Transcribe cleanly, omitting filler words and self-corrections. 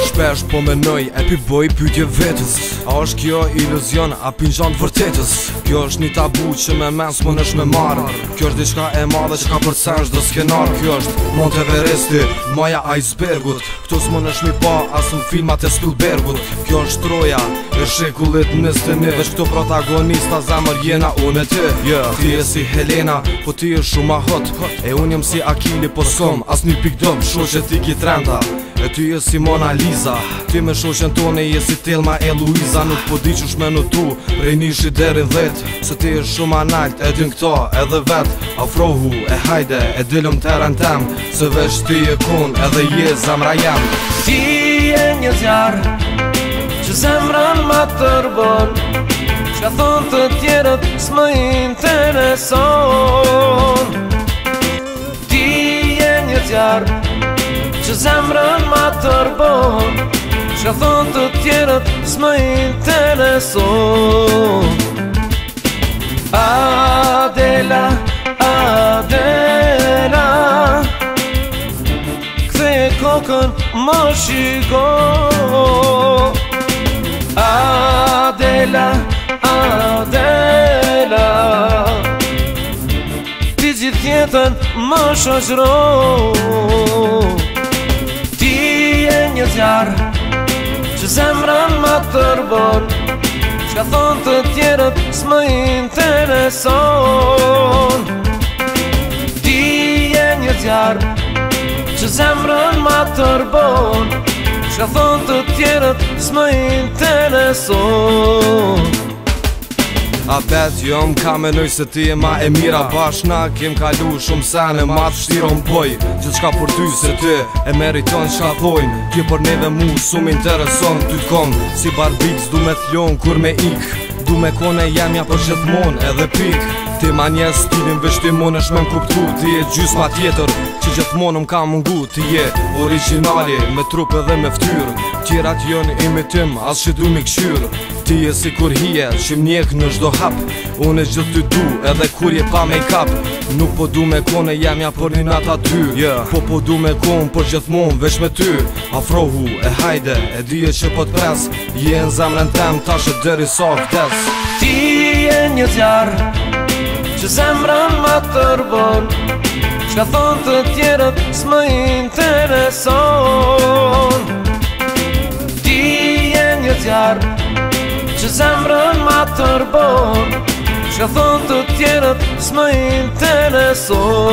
Shpesh po menoj e pi boj pytje vetës. A është kjo iluzion, a pinxan të vërtetës? Kjo është një tabu që me men s'mon është me marrë. Kjo është diçka e madhe që ka përcen çdo skenar. Kjo është Monte Everesti, maja icebergut. Këto s'mon është mi pa as në filmat e Spielbergut. Kjo është Troja e shekullit 21. Veç këto protagonista zemër jena unë e ty. Ti e si Helena, po ti e shumë ma hot. E unë jem si Akili, po s'kom as një pikdom. Shoqe ti ki trenda, e ty e si Mona Lisa. Ti me shoqen tone je si Thelma e Luiza. Nuk po di qësh me nutu prej nishi deri 10. Se ti e shumë analt, e din këto edhe vet. Afrohu e hajde, e dilëm terën tem. Se veç ti e kun edhe je zemra jam. Ti e një zjarë që zemran ma tërbon. Qka thonë të tjerët s'më intereson. Ti e një zjarë që zemrën ma tërbon. Qka thonë të tjerët s'më intereson. Adela, Adela, ktheje kokën më shiko. Adela, Adela, ti gjithë jetën më shoqëro. Ti e një zjarë që zemrën ma tërbon. Qka thonë të tjerët s'më intereson. Ti e një zjarë që zemrën ma tërbon. Qka thonë të tjerët s'më intereson. A bet jo m'ka menoj se ti e ma e mira. Bashna kem kalu shumë sene ma të shtiron boj. Që qka për ty se ti e meriton qka thojnë. Kjo për neve mu shumë intereson. Ty t'kom si Barbix du me t'lon kur me ik. Du me kone jemja për gjithmon edhe pik. Ti ma një stilin veç ti mon është me m'kuptu. Ti e gjysma tjetër që gjithmon m'ka mungu. Ti je originali me trup edhe me ftyr. Tjerat jon imitim as që du mi këshyr. Ti e si kur hije që mjek në çdo hap. Unë e gjithë ty du edhe kur je pa make-up. Nuk po du me kone jemja për një nata ty. Po du me kone për gjithmon veç me ty. Afrohu e hajde e dije që po t'pres. Je në zemrën tem tash e deri sa vdes. Ti e një zjarë që zemrën ma tërbon. Qka thonë të tjerët s'më intereson. Ti e një zjarë që zemrën ma tërbon. Qka thonë të tjerët s'më intereson.